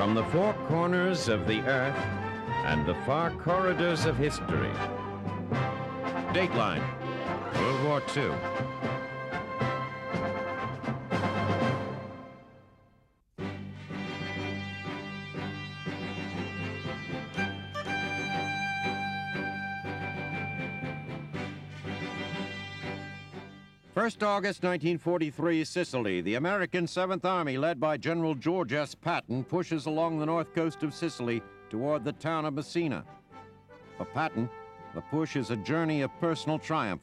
From the four corners of the earth and the far corridors of history. Dateline, World War II. August 1943, Sicily. The American 7th Army, led by General George S. Patton, pushes along the north coast of Sicily toward the town of Messina. For Patton, the push is a journey of personal triumph,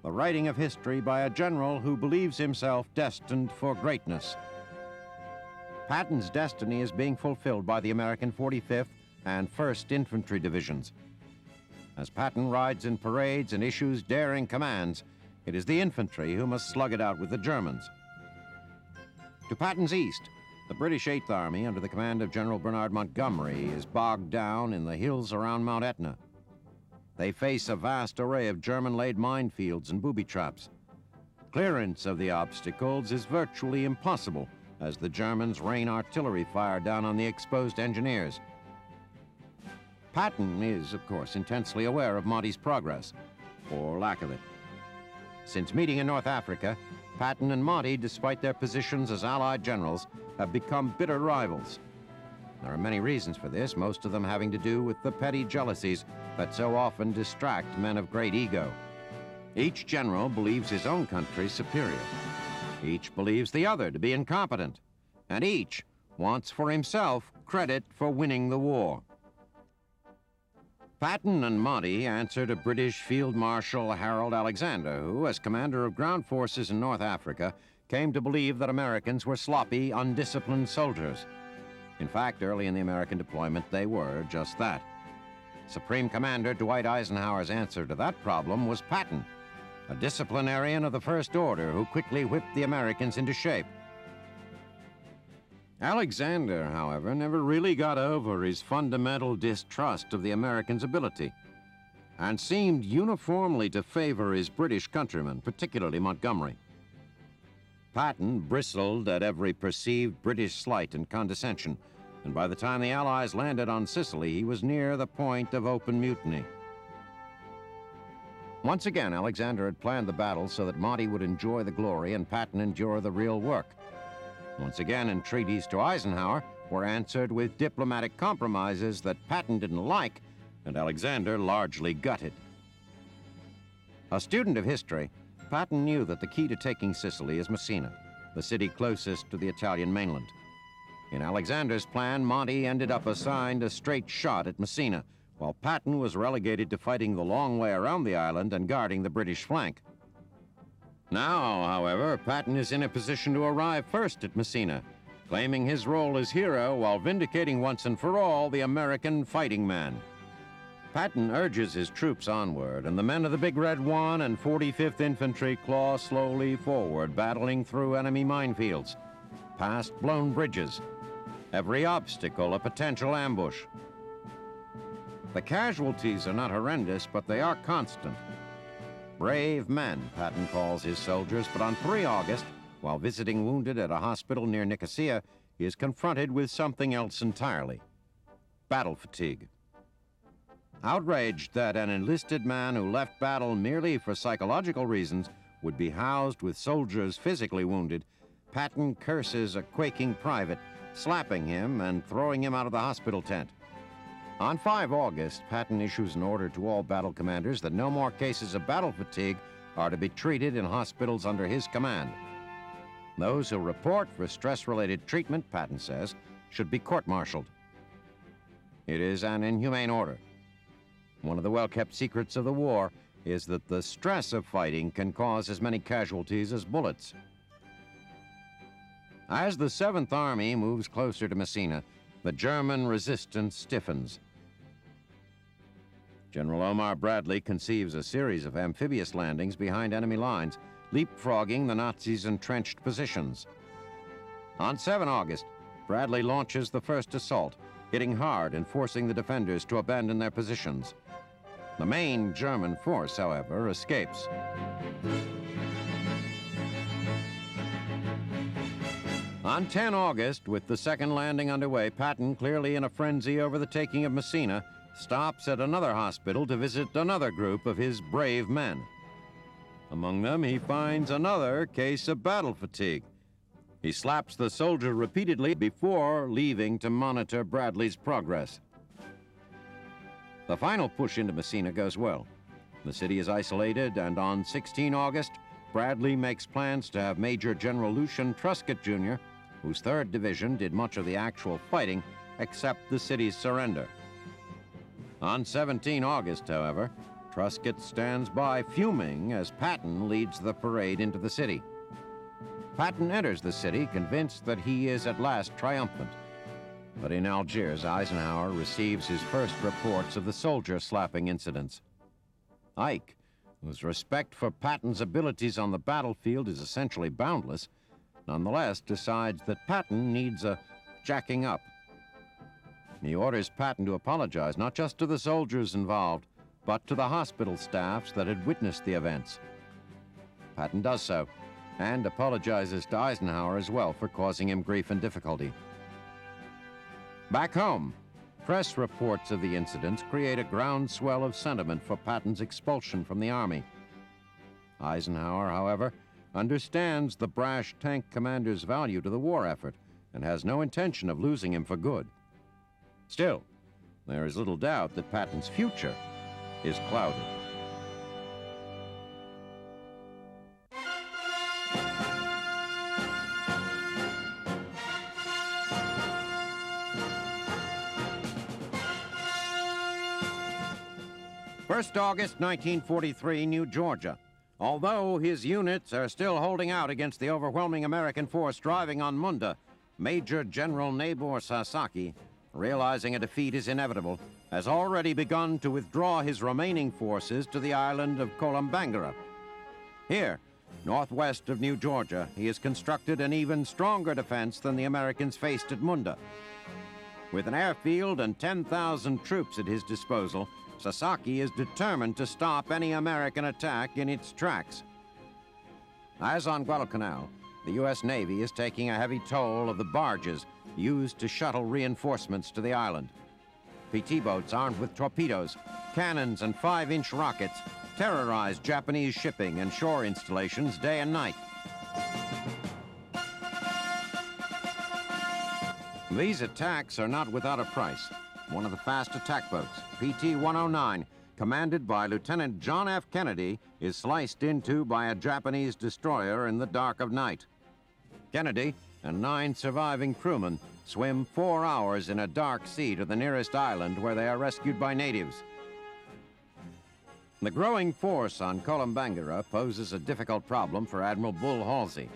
the writing of history by a general who believes himself destined for greatness. Patton's destiny is being fulfilled by the American 45th and 1st Infantry Divisions. As Patton rides in parades and issues daring commands, it is the infantry who must slug it out with the Germans. To Patton's east, the British 8th Army, under the command of General Bernard Montgomery, is bogged down in the hills around Mount Etna. They face a vast array of German-laid minefields and booby traps. Clearance of the obstacles is virtually impossible as the Germans rain artillery fire down on the exposed engineers. Patton is, of course, intensely aware of Monty's progress, or lack of it. Since meeting in North Africa, Patton and Monty, despite their positions as Allied generals, have become bitter rivals. There are many reasons for this, most of them having to do with the petty jealousies that so often distract men of great ego. Each general believes his own country superior. Each believes the other to be incompetent. And each wants for himself credit for winning the war. Patton and Monty answer to British Field Marshal Harold Alexander, who, as commander of ground forces in North Africa, came to believe that Americans were sloppy, undisciplined soldiers. In fact, early in the American deployment, they were just that. Supreme Commander Dwight Eisenhower's answer to that problem was Patton, a disciplinarian of the First Order who quickly whipped the Americans into shape. Alexander, however, never really got over his fundamental distrust of the Americans' ability and seemed uniformly to favor his British countrymen, particularly Montgomery. Patton bristled at every perceived British slight and condescension, and by the time the Allies landed on Sicily, he was near the point of open mutiny. Once again, Alexander had planned the battle so that Monty would enjoy the glory and Patton endure the real work. Once again, entreaties to Eisenhower were answered with diplomatic compromises that Patton didn't like and Alexander largely gutted. A student of history, Patton knew that the key to taking Sicily is Messina, the city closest to the Italian mainland. In Alexander's plan, Monty ended up assigned a straight shot at Messina, while Patton was relegated to fighting the long way around the island and guarding the British flank. Now, however, Patton is in a position to arrive first at Messina, claiming his role as hero while vindicating once and for all the American fighting man. Patton urges his troops onward, and the men of the Big Red 1 and 45th Infantry claw slowly forward, battling through enemy minefields, past blown bridges, every obstacle a potential ambush. The casualties are not horrendous, but they are constant. Brave men, Patton calls his soldiers, but on 3 August, while visiting wounded at a hospital near Nicosia, he is confronted with something else entirely: battle fatigue. Outraged that an enlisted man who left battle merely for psychological reasons would be housed with soldiers physically wounded, Patton curses a quaking private, slapping him and throwing him out of the hospital tent. On 5 August, Patton issues an order to all battle commanders that no more cases of battle fatigue are to be treated in hospitals under his command. Those who report for stress-related treatment, Patton says, should be court-martialed. It is an inhumane order. One of the well-kept secrets of the war is that the stress of fighting can cause as many casualties as bullets. As the 7th Army moves closer to Messina, the German resistance stiffens. General Omar Bradley conceives a series of amphibious landings behind enemy lines, leapfrogging the Nazis' entrenched positions. On 7 August, Bradley launches the first assault, hitting hard and forcing the defenders to abandon their positions. The main German force, however, escapes. On 10 August, with the second landing underway, Patton, clearly in a frenzy over the taking of Messina, stops at another hospital to visit another group of his brave men. Among them, he finds another case of battle fatigue. He slaps the soldier repeatedly before leaving to monitor Bradley's progress. The final push into Messina goes well. The city is isolated, and on 16 August, Bradley makes plans to have Major General Lucian Truscott, Jr., whose 3rd Division did much of the actual fighting, accept the city's surrender. On 17 August, however, Truscott stands by fuming as Patton leads the parade into the city. Patton enters the city convinced that he is at last triumphant. But in Algiers, Eisenhower receives his first reports of the soldier-slapping incidents. Ike, whose respect for Patton's abilities on the battlefield is essentially boundless, nonetheless decides that Patton needs a jacking up. He orders Patton to apologize not just to the soldiers involved, but to the hospital staffs that had witnessed the events. Patton does so, and apologizes to Eisenhower as well for causing him grief and difficulty. Back home, press reports of the incidents create a groundswell of sentiment for Patton's expulsion from the Army. Eisenhower, however, understands the brash tank commander's value to the war effort and has no intention of losing him for good. Still, there is little doubt that Patton's future is clouded. August 1943, New Georgia. Although his units are still holding out against the overwhelming American force driving on Munda, Major General Nabor Sasaki, realizing a defeat is inevitable, has already begun to withdraw his remaining forces to the island of Columbangara. Here, northwest of New Georgia, he has constructed an even stronger defense than the Americans faced at Munda. With an airfield and 10,000 troops at his disposal, Sasaki is determined to stop any American attack in its tracks. As on Guadalcanal, the U.S. Navy is taking a heavy toll of the barges used to shuttle reinforcements to the island. PT boats armed with torpedoes, cannons, and 5-inch rockets terrorize Japanese shipping and shore installations day and night. These attacks are not without a price. One of the fast attack boats, PT-109, commanded by Lieutenant John F. Kennedy, is sliced into by a Japanese destroyer in the dark of night. Kennedy and 9 surviving crewmen swim 4 hours in a dark sea to the nearest island where they are rescued by natives. The growing force on Columbangara poses a difficult problem for Admiral Bull Halsey.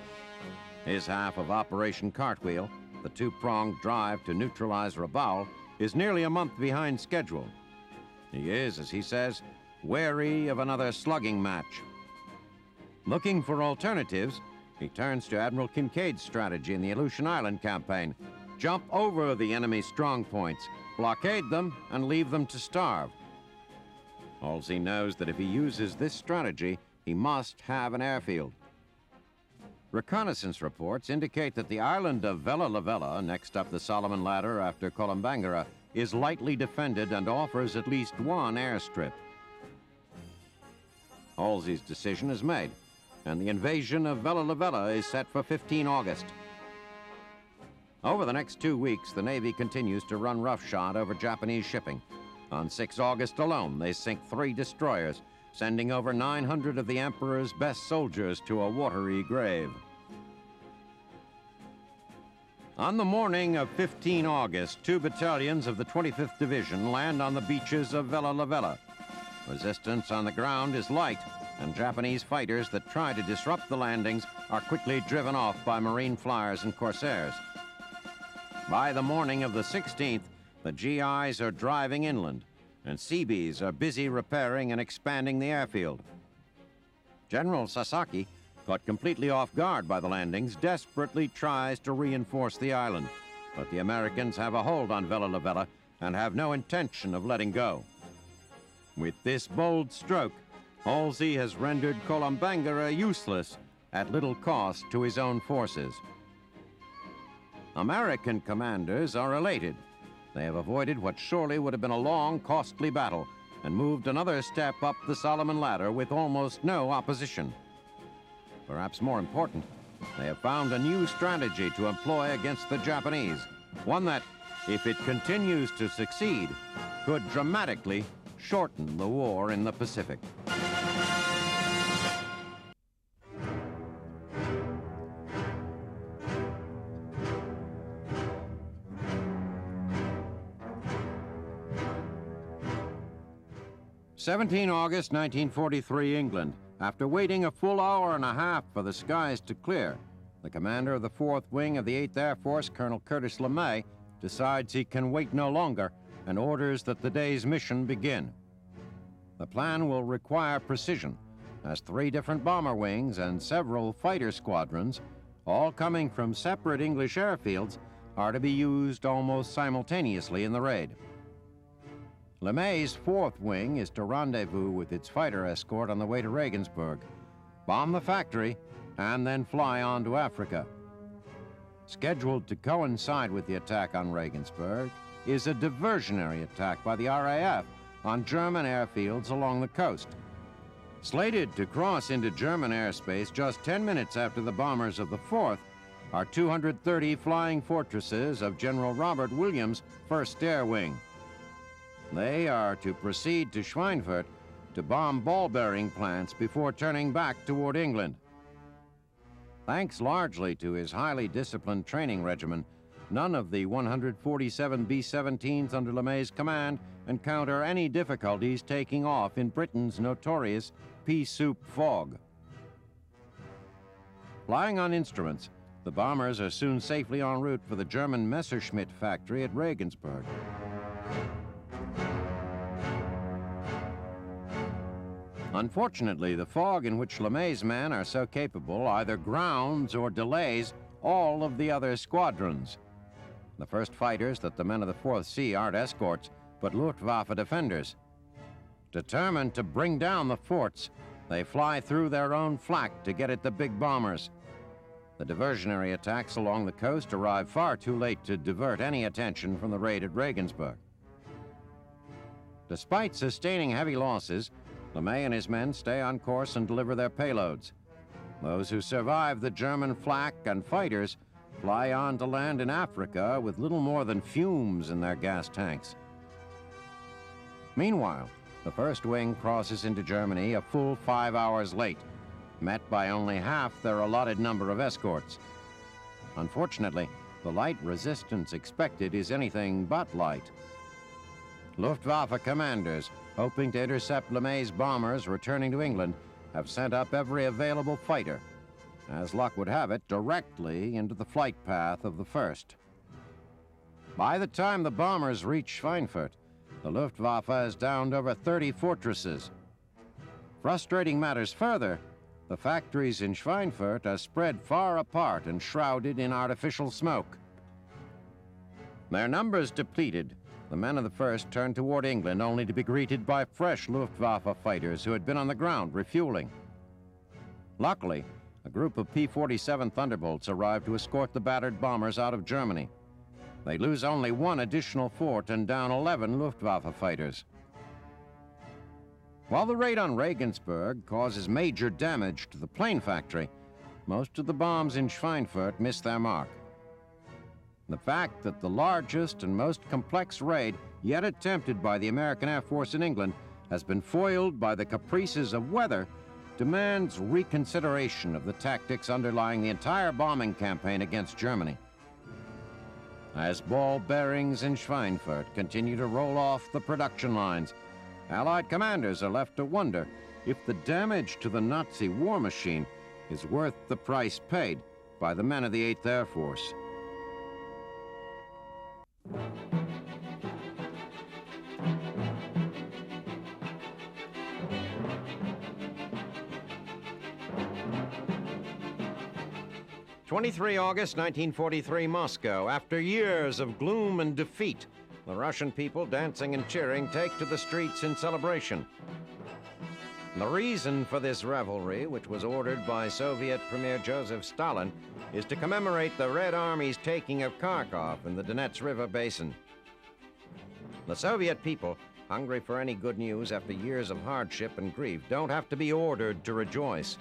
His half of Operation Cartwheel, the 2-pronged drive to neutralize Rabaul, is nearly a month behind schedule. He is, as he says, wary of another slugging match. Looking for alternatives, he turns to Admiral Kincaid's strategy in the Aleutian Island campaign. Jump over the enemy's strong points, blockade them, and leave them to starve. Halsey knows that if he uses this strategy, he must have an airfield. Reconnaissance reports indicate that the island of Vella La Vella, next up the Solomon Ladder after Columbangara, is lightly defended and offers at least one airstrip. Halsey's decision is made, and the invasion of Vella La Vella is set for 15 August. Over the next 2 weeks, the Navy continues to run roughshod over Japanese shipping. On 6 August alone, they sink 3 destroyers, sending over 900 of the Emperor's best soldiers to a watery grave. On the morning of 15 August, 2 battalions of the 25th Division land on the beaches of Vella La Vella. Resistance on the ground is light, and Japanese fighters that try to disrupt the landings are quickly driven off by Marine flyers and corsairs. By the morning of the 16th, the GIs are driving inland, and Seabees are busy repairing and expanding the airfield. General Sasaki, caught completely off guard by the landings, desperately tries to reinforce the island, but the Americans have a hold on Vella La Vella and have no intention of letting go. With this bold stroke, Halsey has rendered Columbangara useless at little cost to his own forces. American commanders are elated. They have avoided what surely would have been a long, costly battle and moved another step up the Solomon ladder with almost no opposition. Perhaps more important, they have found a new strategy to employ against the Japanese, one that, if it continues to succeed, could dramatically shorten the war in the Pacific. August 1943, England. After waiting a full hour and a half for the skies to clear, the commander of the 4th Wing of the 8th Air Force, Colonel Curtis LeMay, decides he can wait no longer and orders that the day's mission begin. The plan will require precision, as 3 different bomber wings and several fighter squadrons, all coming from separate English airfields, are to be used almost simultaneously in the raid. LeMay's 4th Wing is to rendezvous with its fighter escort on the way to Regensburg, bomb the factory, and then fly on to Africa. Scheduled to coincide with the attack on Regensburg is a diversionary attack by the RAF on German airfields along the coast. Slated to cross into German airspace just 10 minutes after the bombers of the 4th are 230 flying fortresses of General Robert Williams' 1st Air Wing. They are to proceed to Schweinfurt to bomb ball-bearing plants before turning back toward England. Thanks largely to his highly disciplined training regimen, none of the 147 B-17s under LeMay's command encounter any difficulties taking off in Britain's notorious pea soup fog. Flying on instruments, the bombers are soon safely en route for the German Messerschmitt factory at Regensburg. Unfortunately, the fog in which LeMay's men are so capable either grounds or delays all of the other squadrons. The first fighters that the men of the 4th see aren't escorts, but Luftwaffe defenders. Determined to bring down the forts, they fly through their own flak to get at the big bombers. The diversionary attacks along the coast arrive far too late to divert any attention from the raid at Regensburg. Despite sustaining heavy losses, LeMay and his men stay on course and deliver their payloads. Those who survive the German flak and fighters fly on to land in Africa with little more than fumes in their gas tanks. Meanwhile, the 1st Wing crosses into Germany a full 5 hours late, met by only half their allotted number of escorts. Unfortunately, the light resistance expected is anything but light. Luftwaffe commanders, hoping to intercept LeMay's bombers returning to England, have sent up every available fighter, as luck would have it, directly into the flight path of the 1st. By the time the bombers reach Schweinfurt, the Luftwaffe has downed over 30 fortresses. Frustrating matters further, the factories in Schweinfurt are spread far apart and shrouded in artificial smoke. Their numbers depleted, the men of the 1st turned toward England only to be greeted by fresh Luftwaffe fighters who had been on the ground refueling. Luckily, a group of P-47 Thunderbolts arrived to escort the battered bombers out of Germany. They lose only 1 additional fort and down 11 Luftwaffe fighters. While the raid on Regensburg causes major damage to the plane factory, most of the bombs in Schweinfurt miss their mark. The fact that the largest and most complex raid yet attempted by the American Air Force in England has been foiled by the caprices of weather demands reconsideration of the tactics underlying the entire bombing campaign against Germany. As ball bearings in Schweinfurt continue to roll off the production lines, Allied commanders are left to wonder if the damage to the Nazi war machine is worth the price paid by the men of the 8th Air Force. August 1943, Moscow. After years of gloom and defeat, the Russian people, dancing and cheering, take to the streets in celebration. The reason for this revelry, which was ordered by Soviet Premier Joseph Stalin, is to commemorate the Red Army's taking of Kharkov in the Donets River basin. The Soviet people, hungry for any good news after years of hardship and grief, don't have to be ordered to rejoice.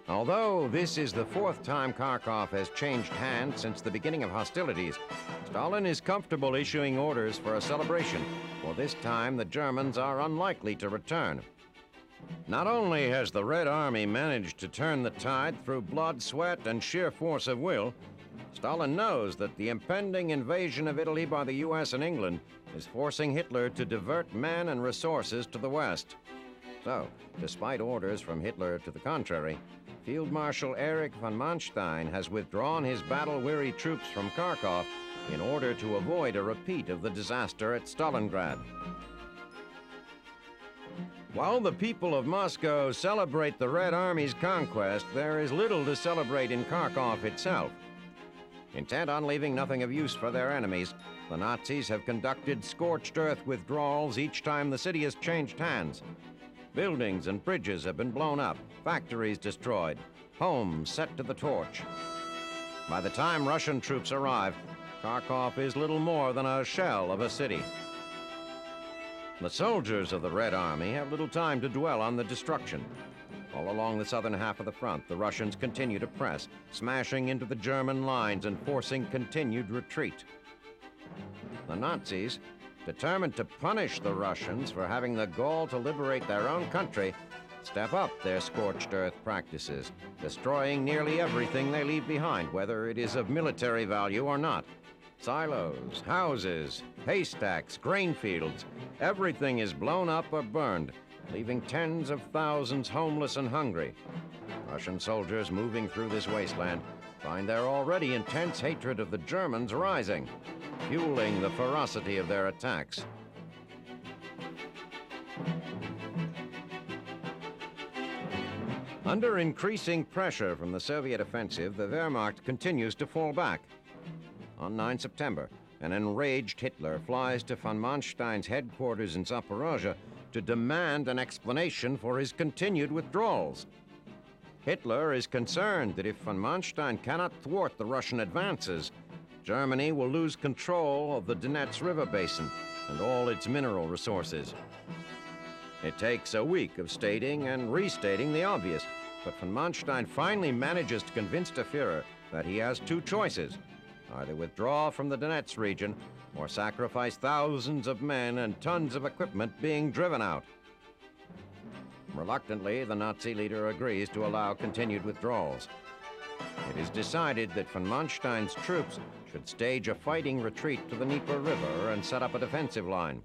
Although this is the fourth time Kharkov has changed hands since the beginning of hostilities, Stalin is comfortable issuing orders for a celebration, for this time the Germans are unlikely to return. Not only has the Red Army managed to turn the tide through blood, sweat, and sheer force of will, Stalin knows that the impending invasion of Italy by the U.S. and England is forcing Hitler to divert men and resources to the west. So, despite orders from Hitler to the contrary, Field Marshal Erich von Manstein has withdrawn his battle-weary troops from Kharkov in order to avoid a repeat of the disaster at Stalingrad. While the people of Moscow celebrate the Red Army's conquest, there is little to celebrate in Kharkov itself. Intent on leaving nothing of use for their enemies, the Nazis have conducted scorched earth withdrawals each time the city has changed hands. Buildings and bridges have been blown up, factories destroyed, homes set to the torch. By the time Russian troops arrive, Kharkov is little more than a shell of a city. The soldiers of the Red Army have little time to dwell on the destruction. All along the southern half of the front, the Russians continue to press, smashing into the German lines and forcing continued retreat. The Nazis, determined to punish the Russians for having the gall to liberate their own country, step up their scorched earth practices, destroying nearly everything they leave behind, whether it is of military value or not. Silos, houses, haystacks, grain fields, everything is blown up or burned, leaving tens of thousands homeless and hungry. Russian soldiers moving through this wasteland find their already intense hatred of the Germans rising, fueling the ferocity of their attacks. Under increasing pressure from the Soviet offensive, the Wehrmacht continues to fall back. On 9 September, an enraged Hitler flies to von Manstein's headquarters in Zaporozhye to demand an explanation for his continued withdrawals. Hitler is concerned that if von Manstein cannot thwart the Russian advances, Germany will lose control of the Donets River basin and all its mineral resources. It takes a week of stating and restating the obvious, but von Manstein finally manages to convince the Führer that he has two choices: either withdraw from the Donets region or sacrifice thousands of men and tons of equipment being driven out. Reluctantly, the Nazi leader agrees to allow continued withdrawals. It is decided that von Manstein's troops should stage a fighting retreat to the Dnieper River and set up a defensive line.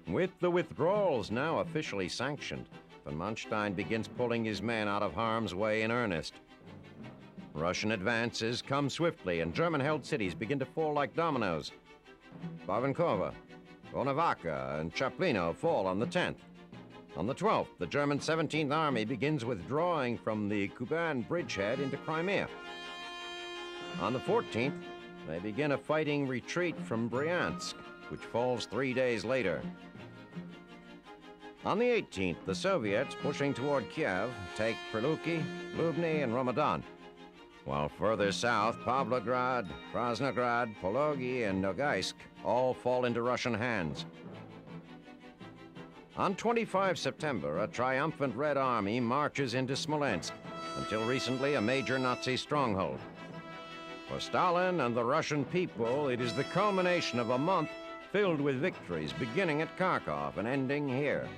With the withdrawals now officially sanctioned, von Manstein begins pulling his men out of harm's way in earnest. Russian advances come swiftly, and German-held cities begin to fall like dominoes. Barvankova, Volnovakha, and Chaplino fall on the 10th. On the 12th, the German 17th Army begins withdrawing from the Kuban bridgehead into Crimea. On the 14th, they begin a fighting retreat from Bryansk, which falls 3 days later. On the 18th, the Soviets, pushing toward Kiev, take Prilupki, Lubny, and Ramadan, while further south, Pavlograd, Krasnograd, Pologi, and Nogaisk all fall into Russian hands. On 25 September, a triumphant Red Army marches into Smolensk, until recently a major Nazi stronghold. For Stalin and the Russian people, it is the culmination of a month filled with victories, beginning at Kharkov and ending here.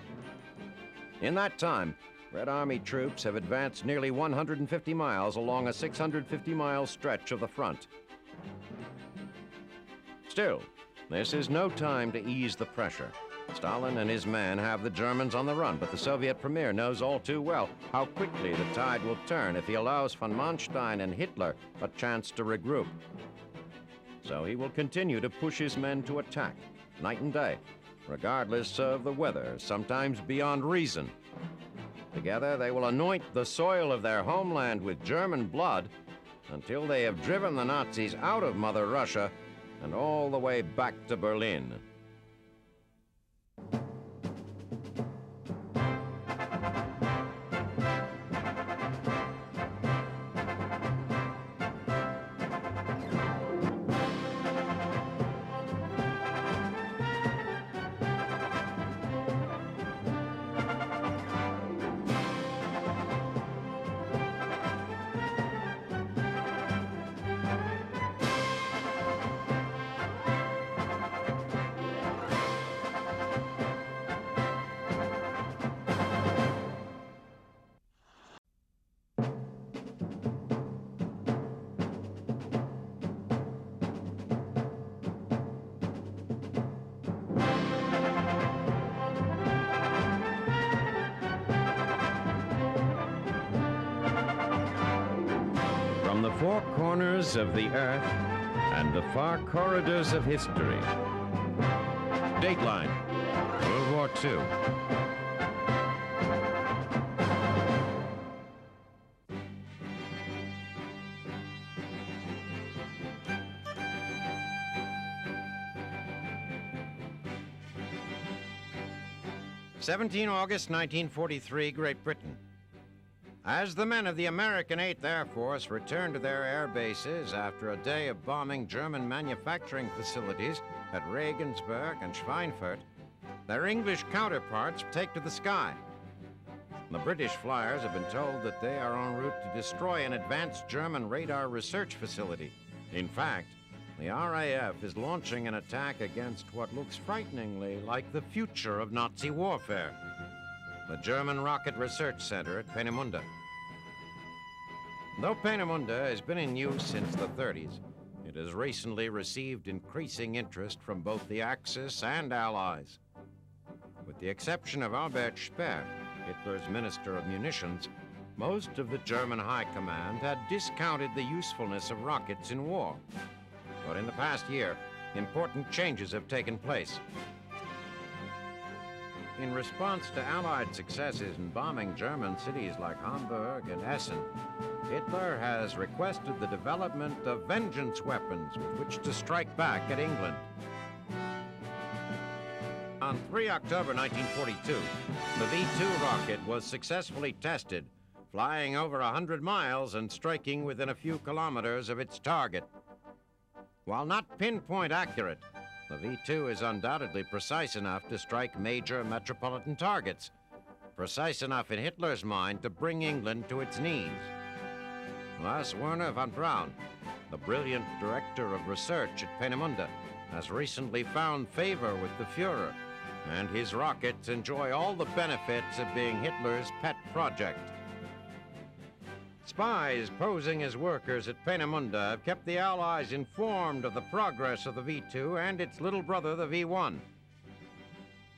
In that time, Red Army troops have advanced nearly 150 miles along a 650-mile stretch of the front. Still, this is no time to ease the pressure. Stalin and his men have the Germans on the run, but the Soviet premier knows all too well how quickly the tide will turn if he allows von Manstein and Hitler a chance to regroup. So he will continue to push his men to attack, night and day, regardless of the weather, sometimes beyond reason. Together, they will anoint the soil of their homeland with German blood until they have driven the Nazis out of Mother Russia and all the way back to Berlin. corners of the earth and the far corridors of history. Dateline, World War II. August 1943, Great Britain. As the men of the American 8th Air Force returned to their air bases after a day of bombing German manufacturing facilities at Regensburg and Schweinfurt, their English counterparts take to the sky. The British flyers have been told that they are en route to destroy an advanced German radar research facility. In fact, the RAF is launching an attack against what looks frighteningly like the future of Nazi warfare, the German Rocket Research Center at Peenemünde. Though Peenemünde has been in use since the 30s, it has recently received increasing interest from both the Axis and Allies. With the exception of Albert Speer, Hitler's Minister of Munitions, most of the German High Command had discounted the usefulness of rockets in war. But in the past year, important changes have taken place. In response to Allied successes in bombing German cities like Hamburg and Essen, Hitler has requested the development of vengeance weapons with which to strike back at England. On 3 October 1942, the V-2 rocket was successfully tested, flying over 100 miles and striking within a few kilometers of its target. While not pinpoint accurate, the V-2 is undoubtedly precise enough to strike major metropolitan targets, precise enough in Hitler's mind to bring England to its knees. Thus, Werner von Braun, the brilliant director of research at Peenemünde, has recently found favor with the Fuhrer, and his rockets enjoy all the benefits of being Hitler's pet project. Spies posing as workers at Peenemünde have kept the Allies informed of the progress of the V-2 and its little brother, the V-1.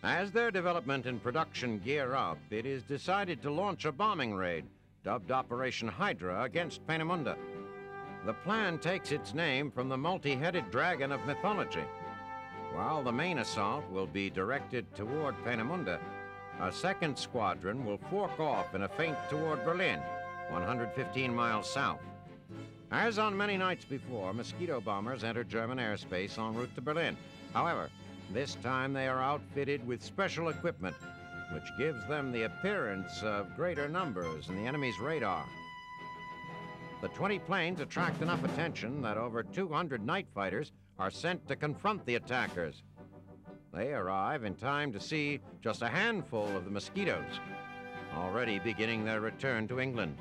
As their development and production gear up, it is decided to launch a bombing raid, dubbed Operation Hydra, against Peenemünde. The plan takes its name from the multi-headed dragon of mythology. While the main assault will be directed toward Peenemünde, a second squadron will fork off in a feint toward Berlin, 115 miles south. As on many nights before, Mosquito bombers enter German airspace en route to Berlin. However, this time they are outfitted with special equipment, which gives them the appearance of greater numbers in the enemy's radar. The 20 planes attract enough attention that over 200 night fighters are sent to confront the attackers. They arrive in time to see just a handful of the Mosquitoes, already beginning their return to England.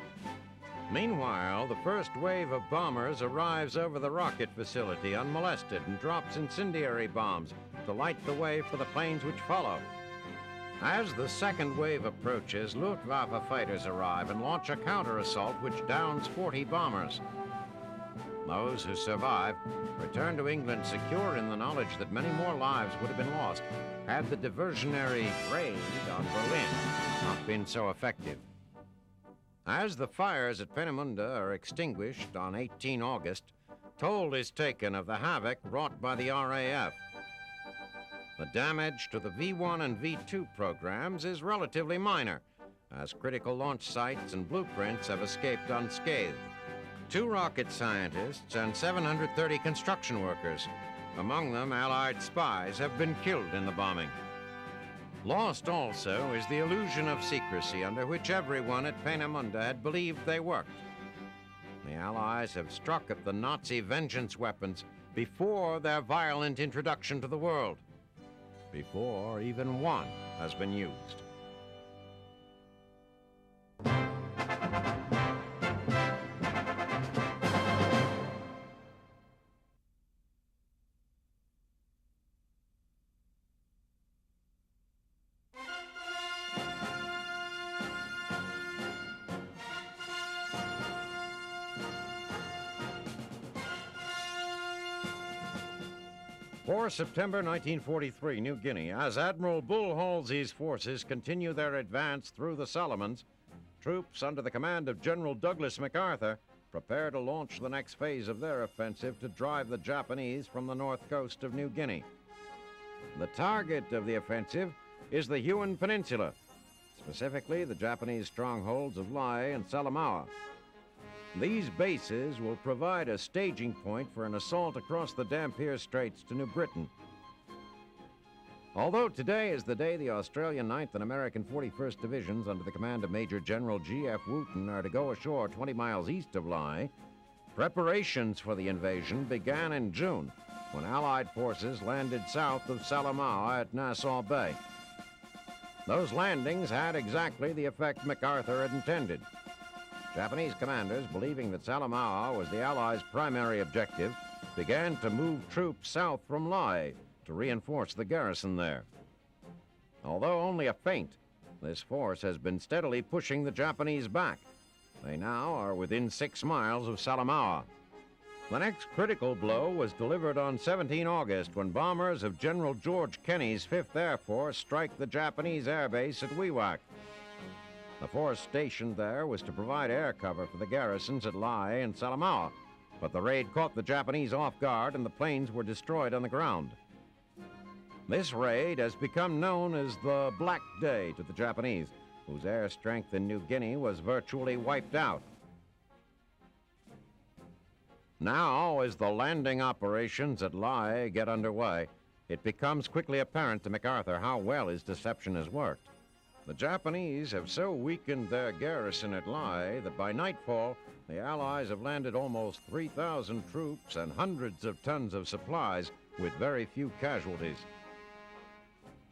Meanwhile, the first wave of bombers arrives over the rocket facility unmolested and drops incendiary bombs to light the way for the planes which follow. As the second wave approaches, Luftwaffe fighters arrive and launch a counter-assault which downs 40 bombers. Those who survive return to England secure in the knowledge that many more lives would have been lost had the diversionary raid on Berlin not been so effective. As the fires at Peenemünde are extinguished on 18 August, toll is taken of the havoc wrought by the RAF. The damage to the V-1 and V-2 programs is relatively minor, as critical launch sites and blueprints have escaped unscathed. 2 rocket scientists and 730 construction workers, among them Allied spies, have been killed in the bombing. Lost also is the illusion of secrecy under which everyone at Peenemünde had believed they worked. The Allies have struck at the Nazi vengeance weapons before their violent introduction to the world, before even one has been used. For September 1943, New Guinea, as Admiral Bull Halsey's forces continue their advance through the Solomons, troops under the command of General Douglas MacArthur prepare to launch the next phase of their offensive to drive the Japanese from the north coast of New Guinea. The target of the offensive is the Huon Peninsula, specifically the Japanese strongholds of Lae and Salamaua. These bases will provide a staging point for an assault across the Dampier Straits to New Britain. Although today is the day the Australian 9th and American 41st Divisions under the command of Major General G.F. Wooten are to go ashore 20 miles east of Lae, preparations for the invasion began in June when Allied forces landed south of Salamaua at Nassau Bay. Those landings had exactly the effect MacArthur had intended. Japanese commanders, believing that Salamaua was the Allies' primary objective, began to move troops south from Lae to reinforce the garrison there. Although only a feint, this force has been steadily pushing the Japanese back. They now are within 6 miles of Salamaua. The next critical blow was delivered on 17 August when bombers of General George Kenny's 5th Air Force strike the Japanese air base at WWII. The force stationed there was to provide air cover for the garrisons at Lae and Salamaua, but the raid caught the Japanese off guard and the planes were destroyed on the ground. This raid has become known as the Black Day to the Japanese, whose air strength in New Guinea was virtually wiped out. Now, as the landing operations at Lae get underway, it becomes quickly apparent to MacArthur how well his deception has worked. The Japanese have so weakened their garrison at Lae that by nightfall, the Allies have landed almost 3,000 troops and hundreds of tons of supplies with very few casualties.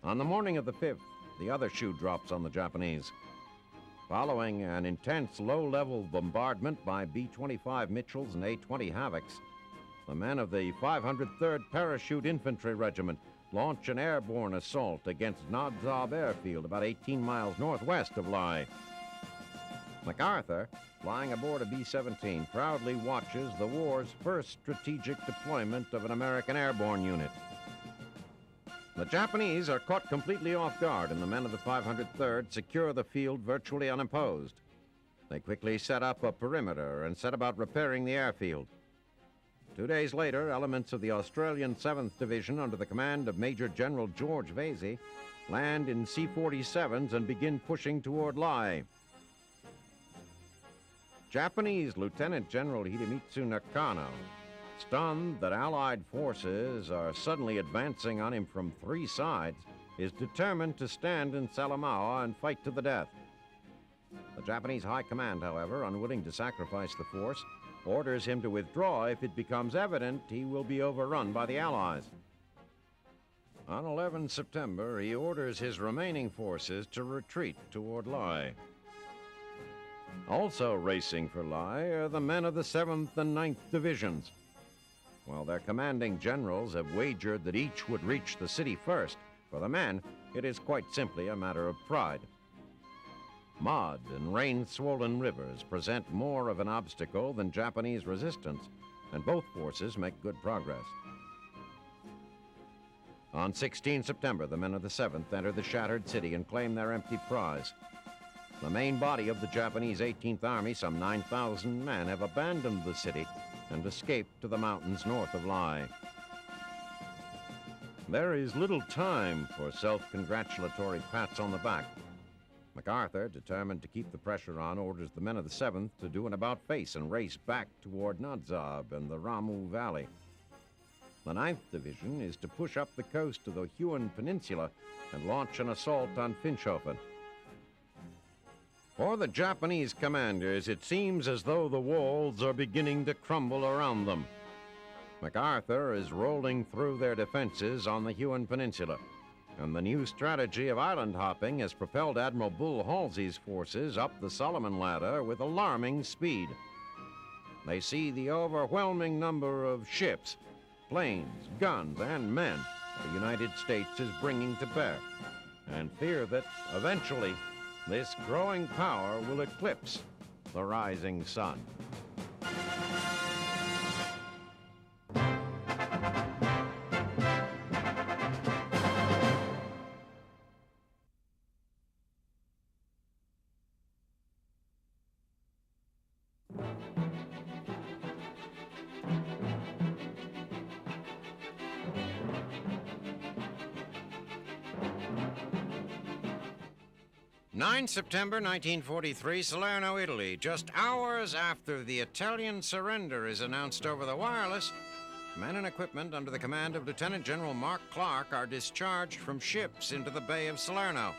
On the morning of the 5th, the other shoe drops on the Japanese. Following an intense low-level bombardment by B-25 Mitchells and A-20 Havocs, the men of the 503rd Parachute Infantry Regiment launch an airborne assault against Nadzab Airfield, about 18 miles northwest of Lae. MacArthur, flying aboard a B-17, proudly watches the war's first strategic deployment of an American airborne unit. The Japanese are caught completely off guard, and the men of the 503rd secure the field virtually unopposed. They quickly set up a perimeter and set about repairing the airfield. 2 days later, elements of the Australian 7th Division under the command of Major General George Vasey land in C-47s and begin pushing toward Lae. Japanese Lieutenant General Hidemitsu Nakano, stunned that Allied forces are suddenly advancing on him from 3 sides, is determined to stand in Salamaua and fight to the death. The Japanese High Command, however, unwilling to sacrifice the force, orders him to withdraw if it becomes evident he will be overrun by the Allies. On 11 September, he orders his remaining forces to retreat toward Lae. Also racing for Lae are the men of the 7th and 9th Divisions. While their commanding generals have wagered that each would reach the city first, for the men, it is quite simply a matter of pride. Mud and rain-swollen rivers present more of an obstacle than Japanese resistance, and both forces make good progress. On 16 September, the men of the 7th enter the shattered city and claim their empty prize. The main body of the Japanese 18th Army, some 9,000 men, have abandoned the city and escaped to the mountains north of Lae. There is little time for self-congratulatory pats on the back. MacArthur, determined to keep the pressure on, orders the men of the 7th to do an about-face and race back toward Nadzab and the Ramu Valley. The 9th Division is to push up the coast to the Huon Peninsula and launch an assault on Finschhofen. For the Japanese commanders, it seems as though the walls are beginning to crumble around them. MacArthur is rolling through their defenses on the Huon Peninsula, and the new strategy of island hopping has propelled Admiral Bull Halsey's forces up the Solomon Ladder with alarming speed. They see the overwhelming number of ships, planes, guns, and men the United States is bringing to bear, and fear that eventually this growing power will eclipse the rising sun. 9 September 1943, Salerno, Italy. Just hours after the Italian surrender is announced over the wireless, men and equipment under the command of Lieutenant General Mark Clark are discharged from ships into the Bay of Salerno.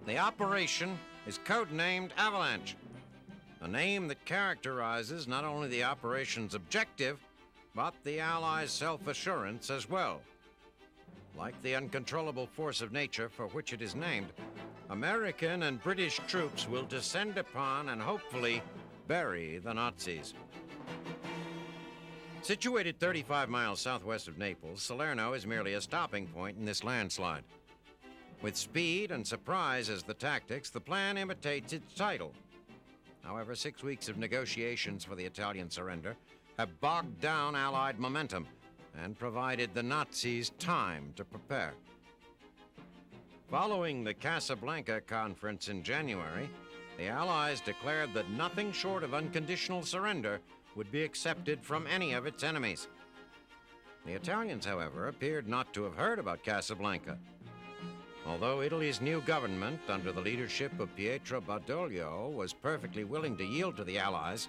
The operation is codenamed Avalanche, a name that characterizes not only the operation's objective, but the Allies' self-assurance as well. Like the uncontrollable force of nature for which it is named, American and British troops will descend upon and hopefully bury the Nazis. Situated 35 miles southwest of Naples, Salerno is merely a stopping point in this landslide. With speed and surprise as the tactics, the plan imitates its title. However, 6 weeks of negotiations for the Italian surrender have bogged down Allied momentum and provided the Nazis time to prepare. Following the Casablanca Conference in January, the Allies declared that nothing short of unconditional surrender would be accepted from any of its enemies. The Italians, however, appeared not to have heard about Casablanca. Although Italy's new government, under the leadership of Pietro Badoglio, was perfectly willing to yield to the Allies,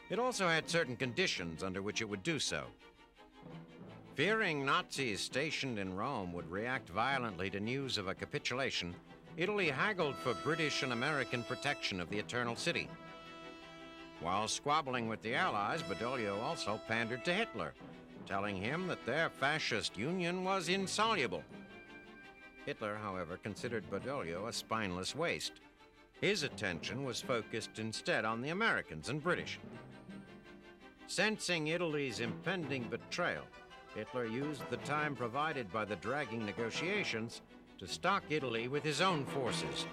it also had certain conditions under which it would do so. Fearing Nazis stationed in Rome would react violently to news of a capitulation, Italy haggled for British and American protection of the Eternal City. While squabbling with the Allies, Badoglio also pandered to Hitler, telling him that their fascist union was insoluble. Hitler, however, considered Badoglio a spineless waste. His attention was focused instead on the Americans and British. Sensing Italy's impending betrayal, Hitler used the time provided by the dragging negotiations to stock Italy with his own forces.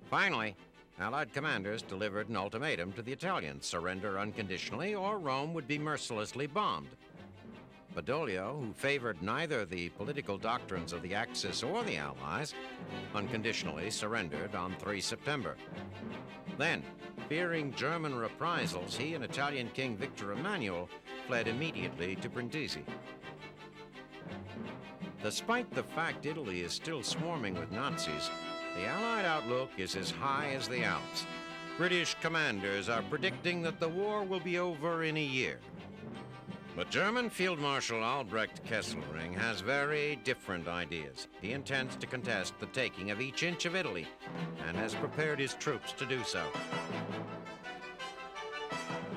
Finally, Allied commanders delivered an ultimatum to the Italians: surrender unconditionally or Rome would be mercilessly bombed. Badoglio, who favored neither the political doctrines of the Axis or the Allies, unconditionally surrendered on 3 September. Then, fearing German reprisals, he and Italian King Victor Emanuel fled immediately to Brindisi. Despite the fact Italy is still swarming with Nazis, the Allied outlook is as high as the Alps. British commanders are predicting that the war will be over in a year. But German Field Marshal Albrecht Kesselring has very different ideas. He intends to contest the taking of each inch of Italy and has prepared his troops to do so.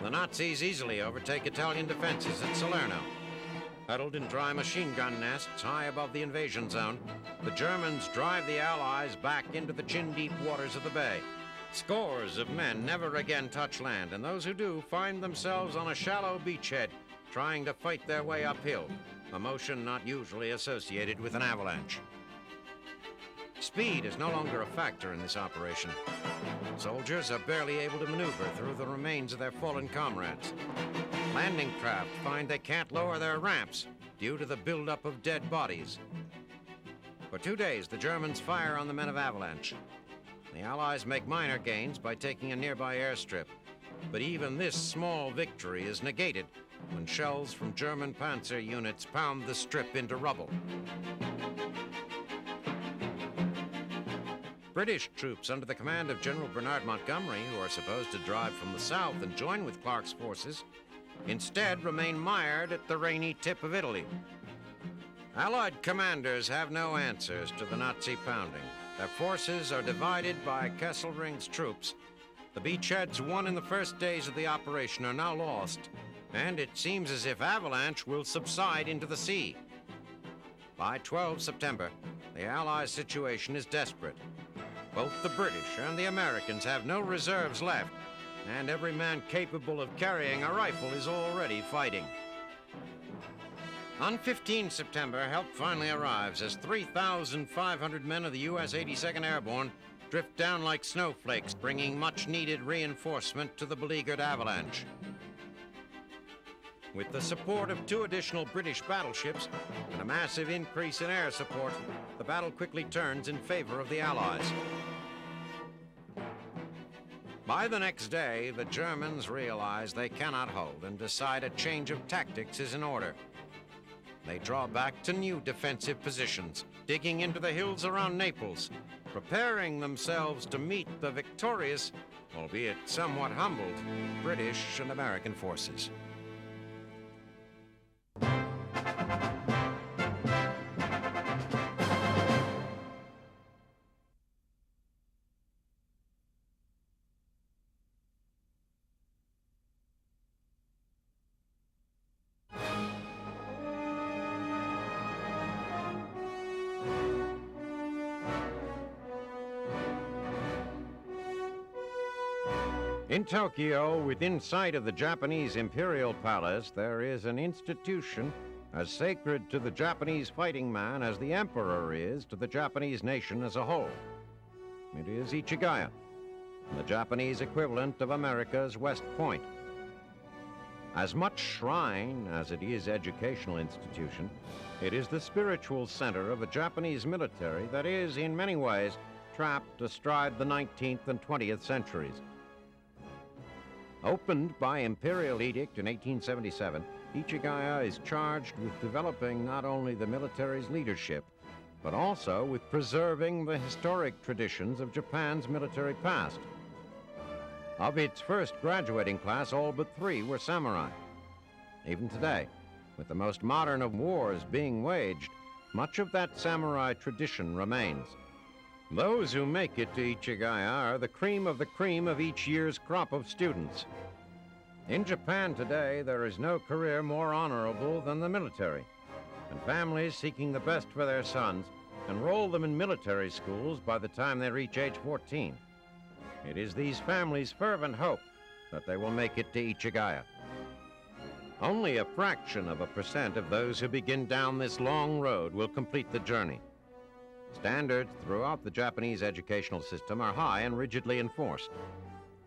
The Nazis easily overtake Italian defenses at Salerno. Huddled in dry machine gun nests high above the invasion zone, the Germans drive the Allies back into the chin-deep waters of the bay. Scores of men never again touch land, and those who do find themselves on a shallow beachhead trying to fight their way uphill, a motion not usually associated with an avalanche. Speed is no longer a factor in this operation. Soldiers are barely able to maneuver through the remains of their fallen comrades. Landing craft find they can't lower their ramps due to the buildup of dead bodies. For 2 days, the Germans fire on the men of Avalanche. The Allies make minor gains by taking a nearby airstrip, but even this small victory is negated when shells from German panzer units pound the strip into rubble. British troops under the command of General Bernard Montgomery, who are supposed to drive from the south and join with Clark's forces, instead remain mired at the rainy tip of Italy. Allied commanders have no answers to the Nazi pounding. Their forces are divided by Kesselring's troops. The beachheads won in the first days of the operation are now lost, and it seems as if Avalanche will subside into the sea. By 12 September, the Allies' situation is desperate. Both the British and the Americans have no reserves left, and every man capable of carrying a rifle is already fighting. On 15 September, help finally arrives as 3,500 men of the U.S. 82nd Airborne drift down like snowflakes, bringing much-needed reinforcement to the beleaguered Avalanche. With the support of 2 additional British battleships and a massive increase in air support, the battle quickly turns in favor of the Allies. By the next day, the Germans realize they cannot hold and decide a change of tactics is in order. they draw back to new defensive positions, digging into the hills around Naples, preparing themselves to meet the victorious, albeit somewhat humbled, British and American forces. In Tokyo, within sight of the Japanese Imperial Palace, there is an institution as sacred to the Japanese fighting man as the emperor is to the Japanese nation as a whole. It is Ichigaya, the Japanese equivalent of America's West Point. As much shrine as it is educational institution, it is the spiritual center of a Japanese military that is, in many ways, trapped astride the 19th and 20th centuries. Opened by imperial edict in 1877, Ichigaya is charged with developing not only the military's leadership, but also with preserving the historic traditions of Japan's military past. Of its first graduating class, all but 3 were samurai. Even today, with the most modern of wars being waged, much of that samurai tradition remains. Those who make it to Ichigaya are the cream of each year's crop of students. In Japan today, there is no career more honorable than the military, and families seeking the best for their sons enroll them in military schools by the time they reach age 14. It is these families' fervent hope that they will make it to Ichigaya. Only a fraction of a percent of those who begin down this long road will complete the journey. Standards throughout the Japanese educational system are high and rigidly enforced.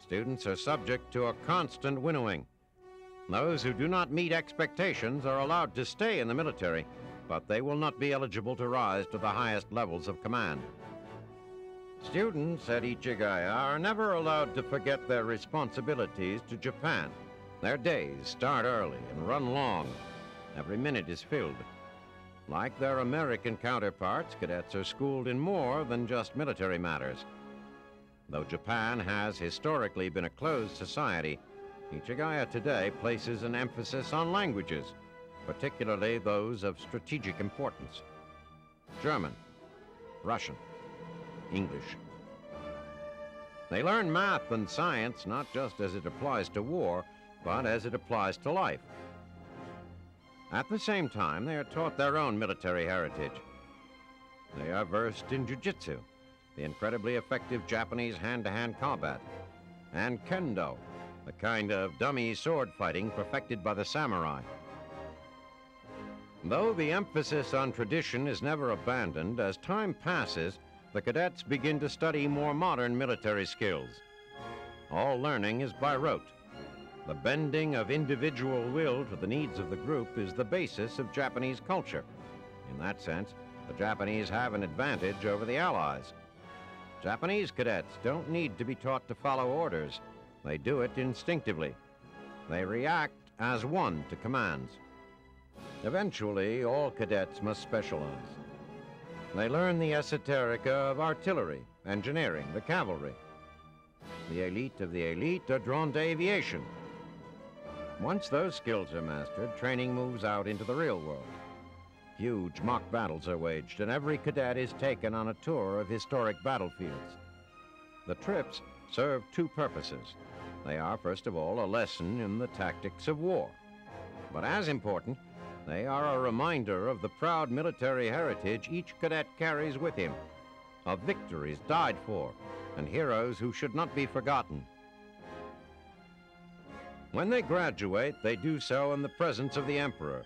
Students are subject to a constant winnowing. Those who do not meet expectations are allowed to stay in the military, but they will not be eligible to rise to the highest levels of command. Students at Ichigaya are never allowed to forget their responsibilities to Japan. Their days start early and run long. Every minute is filled. Like their American counterparts, cadets are schooled in more than just military matters. Though Japan has historically been a closed society, Ichigaya today places an emphasis on languages, particularly those of strategic importance. German, Russian, English. They learn math and science not just as it applies to war, but as it applies to life. At the same time, they are taught their own military heritage. They are versed in jiu-jitsu, the incredibly effective Japanese hand-to-hand combat, and kendo, the kind of dummy sword fighting perfected by the samurai. Though the emphasis on tradition is never abandoned, as time passes, the cadets begin to study more modern military skills. All learning is by rote. The bending of individual will to the needs of the group is the basis of Japanese culture. In that sense, the Japanese have an advantage over the Allies. Japanese cadets don't need to be taught to follow orders. They do it instinctively. They react as one to commands. Eventually, all cadets must specialize. They learn the esoterica of artillery, engineering, the cavalry. The elite of the elite are drawn to aviation. Once those skills are mastered, training moves out into the real world. Huge mock battles are waged, and every cadet is taken on a tour of historic battlefields. The trips serve 2 purposes. They are, first of all, a lesson in the tactics of war. But as important, they are a reminder of the proud military heritage each cadet carries with him, of victories died for, and heroes who should not be forgotten. When they graduate, they do so in the presence of the emperor.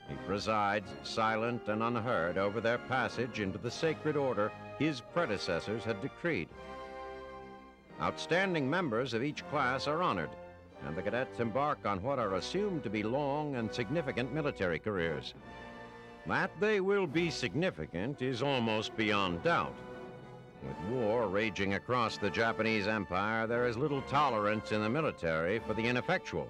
He presides, silent and unheard, over their passage into the sacred order his predecessors had decreed. Outstanding members of each class are honored, and the cadets embark on what are assumed to be long and significant military careers. That they will be significant is almost beyond doubt. With war raging across the Japanese Empire, there is little tolerance in the military for the ineffectual.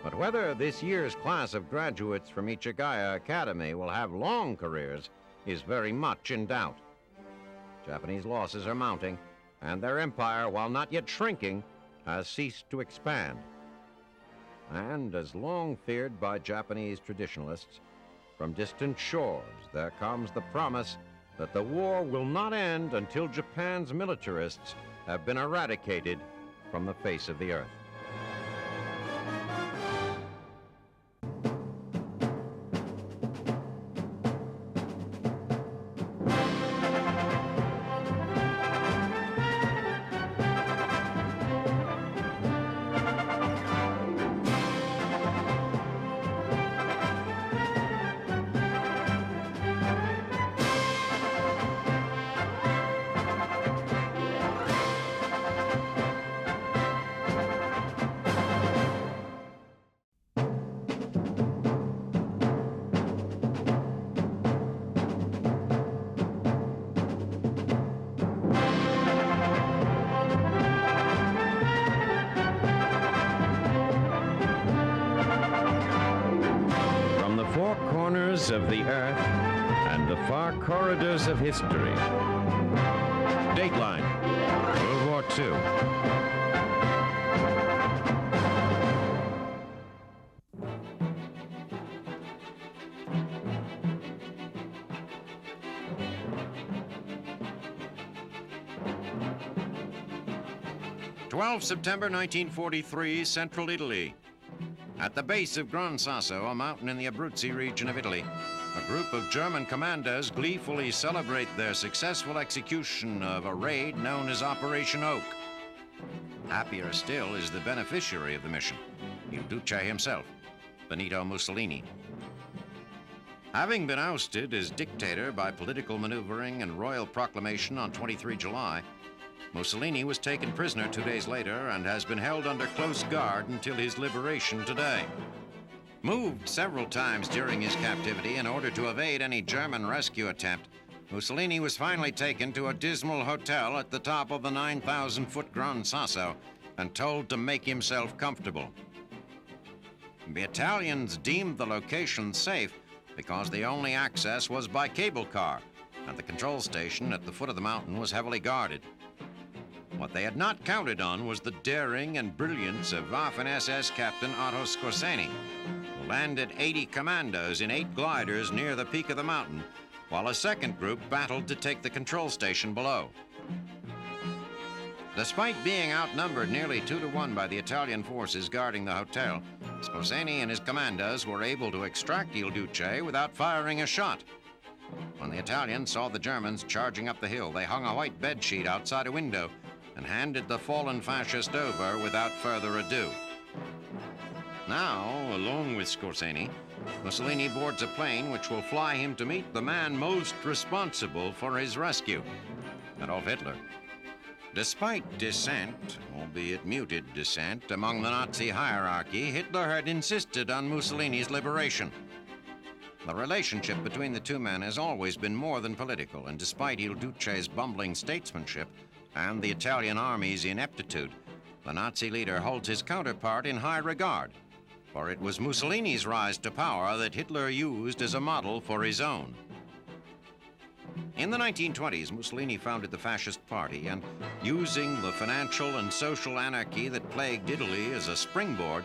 But whether this year's class of graduates from Ichigaya Academy will have long careers is very much in doubt. Japanese losses are mounting, and their empire, while not yet shrinking, has ceased to expand. And as long feared by Japanese traditionalists, from distant shores there comes the promise that the war will not end until Japan's militarists have been eradicated from the face of the earth. Of the earth and the far corridors of history. Dateline, World War II. September 1943, Central Italy. At the base of Gran Sasso, a mountain in the Abruzzi region of Italy, a group of German commandos gleefully celebrate their successful execution of a raid known as Operation Oak. Happier still is the beneficiary of the mission, Il Duce himself, Benito Mussolini. Having been ousted as dictator by political maneuvering and royal proclamation on 23 July, Mussolini was taken prisoner 2 days later and has been held under close guard until his liberation today. Moved several times during his captivity in order to evade any German rescue attempt, Mussolini was finally taken to a dismal hotel at the top of the 9,000-foot Gran Sasso and told to make himself comfortable. The Italians deemed the location safe because the only access was by cable car, and the control station at the foot of the mountain was heavily guarded. What they had not counted on was the daring and brilliance of Waffen-SS Captain Otto Skorzeny, who landed 80 commandos in 8 gliders near the peak of the mountain, while a second group battled to take the control station below. Despite being outnumbered nearly 2-to-1 by the Italian forces guarding the hotel, Skorzeny and his commandos were able to extract Il Duce without firing a shot. When the Italians saw the Germans charging up the hill, they hung a white bedsheet outside a window and handed the fallen fascist over without further ado. Now, along with Skorzeny, Mussolini boards a plane which will fly him to meet the man most responsible for his rescue, Adolf Hitler. Despite dissent, albeit muted dissent, among the Nazi hierarchy, Hitler had insisted on Mussolini's liberation. The relationship between the two men has always been more than political, and despite Il Duce's bumbling statesmanship and the Italian army's ineptitude, the Nazi leader holds his counterpart in high regard, for it was Mussolini's rise to power that Hitler used as a model for his own. In the 1920s, Mussolini founded the Fascist Party and, using the financial and social anarchy that plagued Italy as a springboard,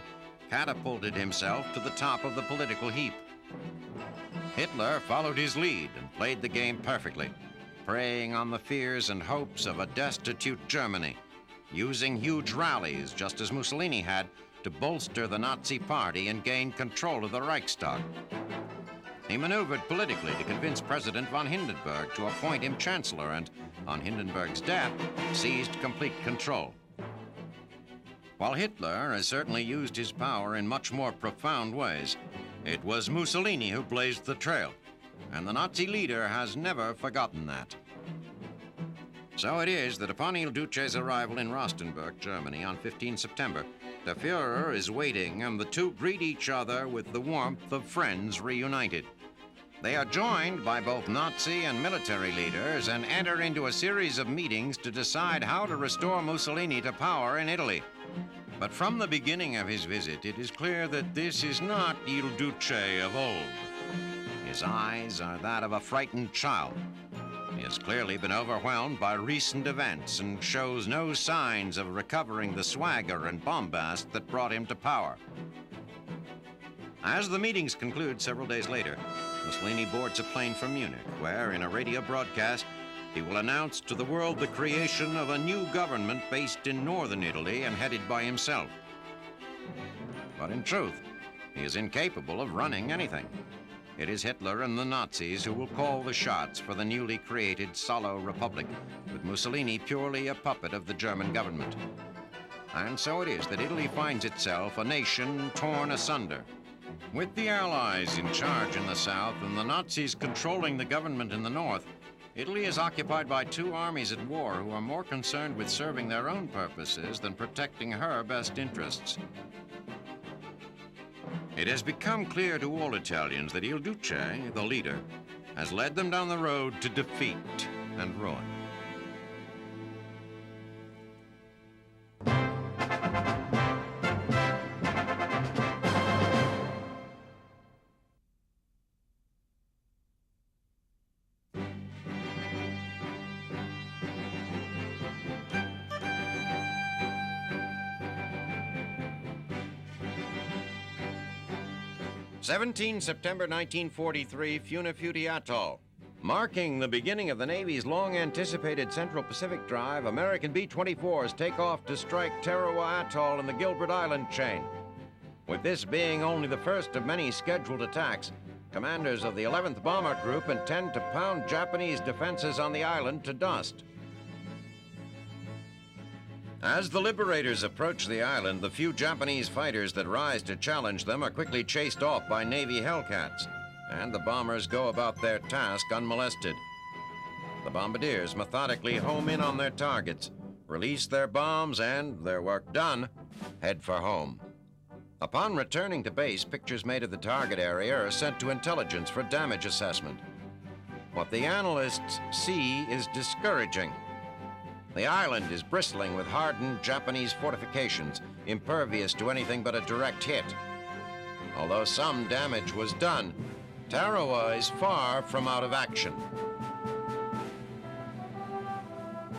catapulted himself to the top of the political heap. Hitler followed his lead and played the game perfectly, preying on the fears and hopes of a destitute Germany, using huge rallies, just as Mussolini had, to bolster the Nazi Party and gain control of the Reichstag. He maneuvered politically to convince President von Hindenburg to appoint him Chancellor and, on Hindenburg's death, seized complete control. While Hitler has certainly used his power in much more profound ways, it was Mussolini who blazed the trail, and the Nazi leader has never forgotten that. So it is that upon Il Duce's arrival in Rostenburg, Germany, on 15 September, the Führer is waiting, and the two greet each other with the warmth of friends reunited. They are joined by both Nazi and military leaders and enter into a series of meetings to decide how to restore Mussolini to power in Italy. But from the beginning of his visit, it is clear that this is not Il Duce of old. His eyes are that of a frightened child. He has clearly been overwhelmed by recent events and shows no signs of recovering the swagger and bombast that brought him to power. As the meetings conclude several days later, Mussolini boards a plane for Munich, where, in a radio broadcast, he will announce to the world the creation of a new government based in northern Italy and headed by himself. But in truth, he is incapable of running anything. It is Hitler and the Nazis who will call the shots for the newly created Salo Republic, with Mussolini purely a puppet of the German government. And so it is that Italy finds itself a nation torn asunder. With the Allies in charge in the south and the Nazis controlling the government in the north, Italy is occupied by two armies at war who are more concerned with serving their own purposes than protecting her best interests. It has become clear to all Italians that Il Duce, the leader, has led them down the road to defeat and ruin. September 1943, Funafuti Atoll. Marking the beginning of the Navy's long-anticipated Central Pacific drive, American B-24s take off to strike Tarawa Atoll in the Gilbert Island chain. With this being only the first of many scheduled attacks, commanders of the 11th Bomber Group intend to pound Japanese defenses on the island to dust. As the liberators approach the island, the few Japanese fighters that rise to challenge them are quickly chased off by Navy Hellcats, and the bombers go about their task unmolested. The bombardiers methodically home in on their targets, release their bombs, and, their work done, head for home. Upon returning to base, pictures made of the target area are sent to intelligence for damage assessment. What the analysts see is discouraging. The island is bristling with hardened Japanese fortifications, impervious to anything but a direct hit. Although some damage was done, Tarawa is far from out of action.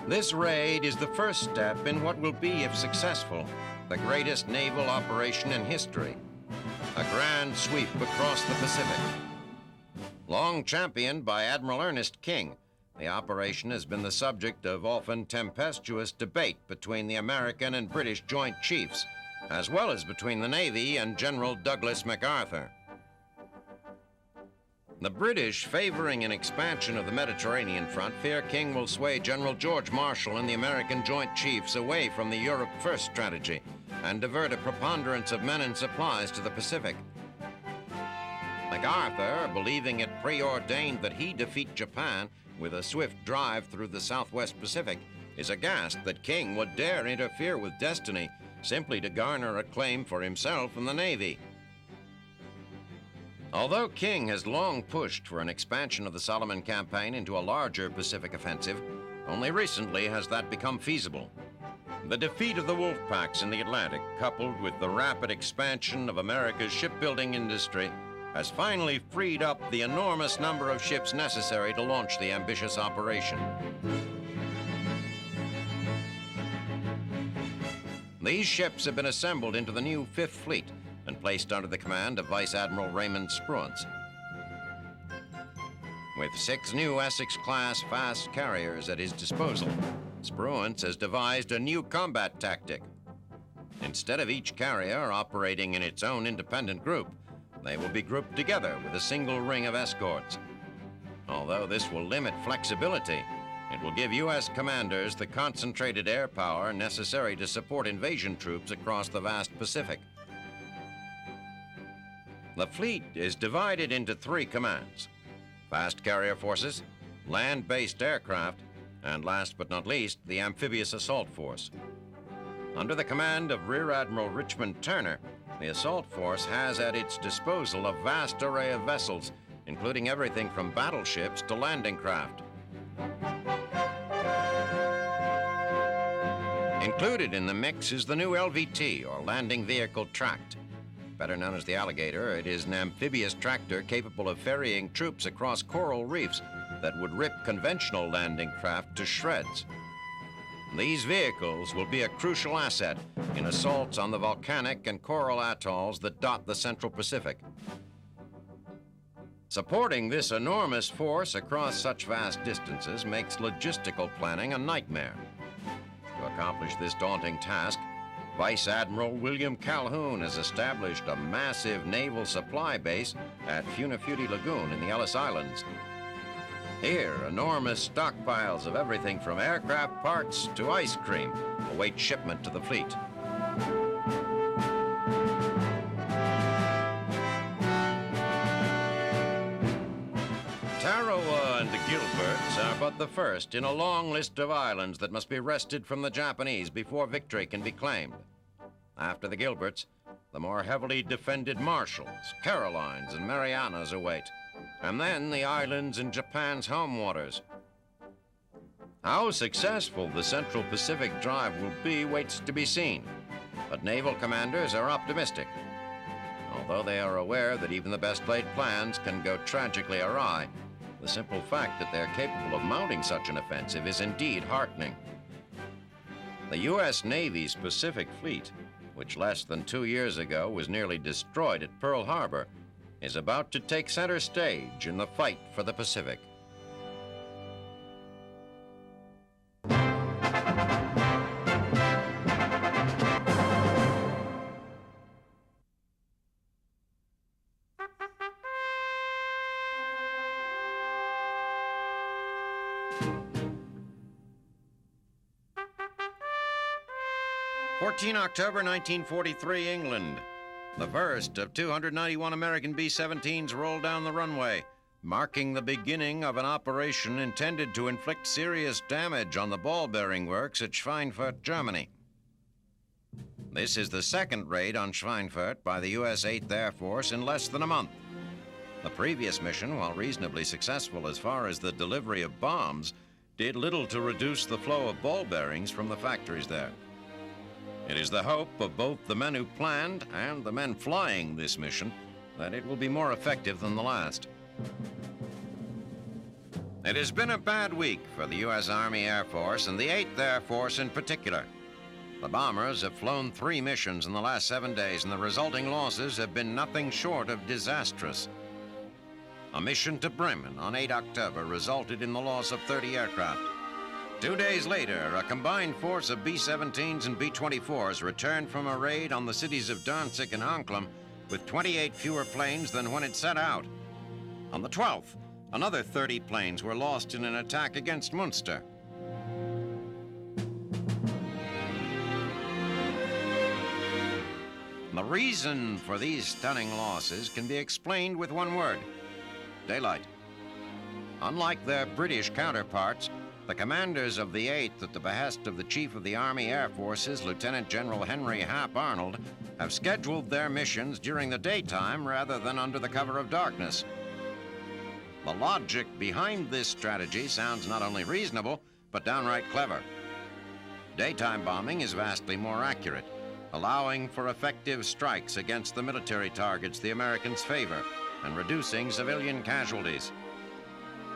This raid is the first step in what will be, if successful, the greatest naval operation in history, a grand sweep across the Pacific. Long championed by Admiral Ernest King, the operation has been the subject of often tempestuous debate between the American and British Joint Chiefs, as well as between the Navy and General Douglas MacArthur. The British, favoring an expansion of the Mediterranean front, fear King will sway General George Marshal and the American Joint Chiefs away from the Europe First strategy and divert a preponderance of men and supplies to the Pacific. MacArthur, believing it preordained that he defeat Japan with a swift drive through the Southwest Pacific, is aghast that King would dare interfere with destiny simply to garner acclaim for himself and the Navy. Although King has long pushed for an expansion of the Solomon campaign into a larger Pacific offensive, only recently has that become feasible. The defeat of the wolf packs in the Atlantic, coupled with the rapid expansion of America's shipbuilding industry, has finally freed up the enormous number of ships necessary to launch the ambitious operation. These ships have been assembled into the new Fifth Fleet and placed under the command of Vice Admiral Raymond Spruance. With 6 new Essex-class fast carriers at his disposal, Spruance has devised a new combat tactic. Instead of each carrier operating in its own independent group, they will be grouped together with a single ring of escorts. Although this will limit flexibility, it will give U.S. commanders the concentrated air power necessary to support invasion troops across the vast Pacific. The fleet is divided into 3 commands: fast carrier forces, land-based aircraft, and last but not least, the amphibious assault force. Under the command of Rear Admiral Richmond Turner, the assault force has at its disposal a vast array of vessels, including everything from battleships to landing craft. Included in the mix is the new LVT, or Landing Vehicle Tract. Better known as the Alligator, it is an amphibious tractor capable of ferrying troops across coral reefs that would rip conventional landing craft to shreds. These vehicles will be a crucial asset in assaults on the volcanic and coral atolls that dot the Central Pacific. Supporting this enormous force across such vast distances makes logistical planning a nightmare. To accomplish this daunting task, Vice Admiral William Calhoun has established a massive naval supply base at Funafuti Lagoon in the Ellis Islands. Here, enormous stockpiles of everything from aircraft parts to ice cream await shipment to the fleet. Tarawa and the Gilberts are but the first in a long list of islands that must be wrested from the Japanese before victory can be claimed. After the Gilberts, the more heavily defended Marshalls, Carolines, and Marianas await, and then the islands in Japan's home waters. How successful the Central Pacific drive will be waits to be seen, but naval commanders are optimistic, although they are aware that even the best laid plans can go tragically awry. The simple fact that they're capable of mounting such an offensive is indeed heartening. The U.S. Navy's Pacific Fleet, which less than 2 years ago was nearly destroyed at Pearl Harbor, is about to take center stage in the fight for the Pacific. October 1943, England. The first of 291 American B-17s rolled down the runway, marking the beginning of an operation intended to inflict serious damage on the ball-bearing works at Schweinfurt, Germany. This is the second raid on Schweinfurt by the U.S. 8th Air Force in less than a month. The previous mission, while reasonably successful as far as the delivery of bombs, did little to reduce the flow of ball bearings from the factories there. It is the hope of both the men who planned and the men flying this mission that it will be more effective than the last. It has been a bad week for the U.S. Army Air Force and the 8th Air Force in particular. The bombers have flown 3 missions in the last 7 days, and the resulting losses have been nothing short of disastrous. A mission to Bremen on 8 October resulted in the loss of 30 aircraft. 2 days later, a combined force of B-17s and B-24s returned from a raid on the cities of Danzig and Anklam with 28 fewer planes than when it set out. On the 12th, another 30 planes were lost in an attack against Munster. The reason for these stunning losses can be explained with one word: daylight. Unlike their British counterparts, the commanders of the 8th, at the behest of the Chief of the Army Air Forces, Lieutenant General Henry Hap Arnold, have scheduled their missions during the daytime rather than under the cover of darkness. The logic behind this strategy sounds not only reasonable, but downright clever. Daytime bombing is vastly more accurate, allowing for effective strikes against the military targets the Americans favor and reducing civilian casualties.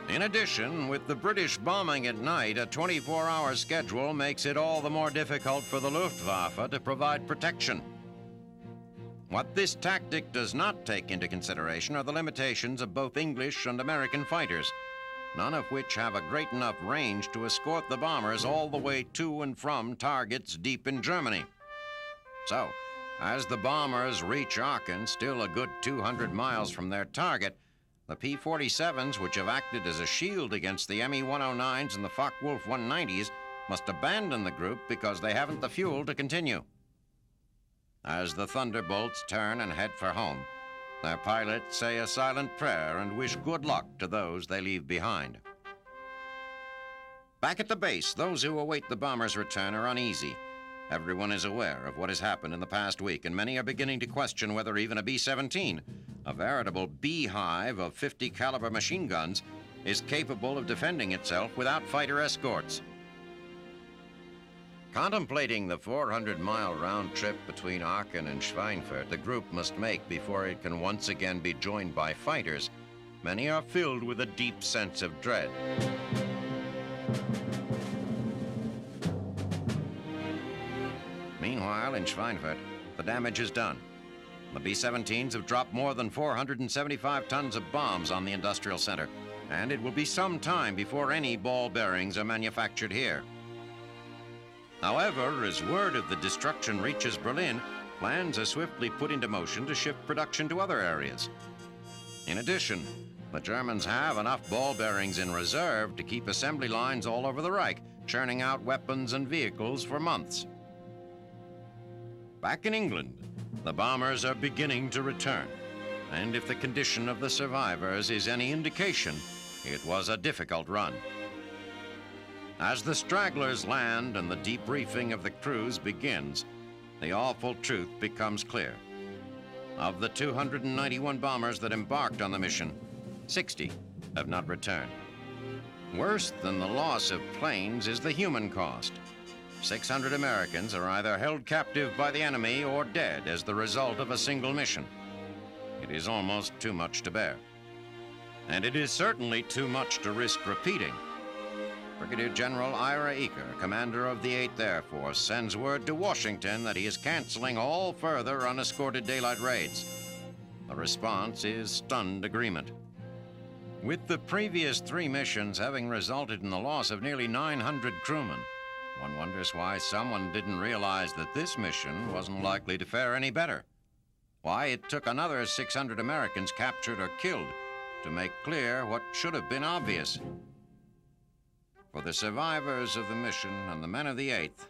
In addition, with the British bombing at night, a 24-hour schedule makes it all the more difficult for the Luftwaffe to provide protection. What this tactic does not take into consideration are the limitations of both English and American fighters, none of which have a great enough range to escort the bombers all the way to and from targets deep in Germany. So, as the bombers reach Aachen, still a good 200 miles from their target, the P-47s, which have acted as a shield against the Me-109s and the Focke-Wulf 190s, must abandon the group because they haven't the fuel to continue. As the Thunderbolts turn and head for home, their pilots say a silent prayer and wish good luck to those they leave behind. Back at the base, those who await the bombers' return are uneasy. Everyone is aware of what has happened in the past week, and many are beginning to question whether even a B-17, a veritable beehive of 50-caliber machine guns, is capable of defending itself without fighter escorts. Contemplating the 400-mile round trip between Aachen and Schweinfurt the group must make before it can once again be joined by fighters, many are filled with a deep sense of dread. Meanwhile, in Schweinfurt, the damage is done. The B-17s have dropped more than 475 tons of bombs on the industrial center, and it will be some time before any ball bearings are manufactured here. However, as word of the destruction reaches Berlin, plans are swiftly put into motion to shift production to other areas. In addition, the Germans have enough ball bearings in reserve to keep assembly lines all over the Reich, churning out weapons and vehicles for months. Back in England, the bombers are beginning to return, and if the condition of the survivors is any indication, it was a difficult run. As the stragglers land and the debriefing of the crews begins, the awful truth becomes clear. Of the 291 bombers that embarked on the mission, 60 have not returned. Worse than the loss of planes is the human cost. 600 Americans are either held captive by the enemy or dead as the result of a single mission. It is almost too much to bear. And it is certainly too much to risk repeating. Brigadier General Ira Eaker, commander of the 8th Air Force, sends word to Washington that he is canceling all further unescorted daylight raids. The response is stunned agreement. With the previous 3 missions having resulted in the loss of nearly 900 crewmen, one wonders why someone didn't realize that this mission wasn't likely to fare any better. Why it took another 600 Americans captured or killed to make clear what should have been obvious. For the survivors of the mission and the men of the 8th,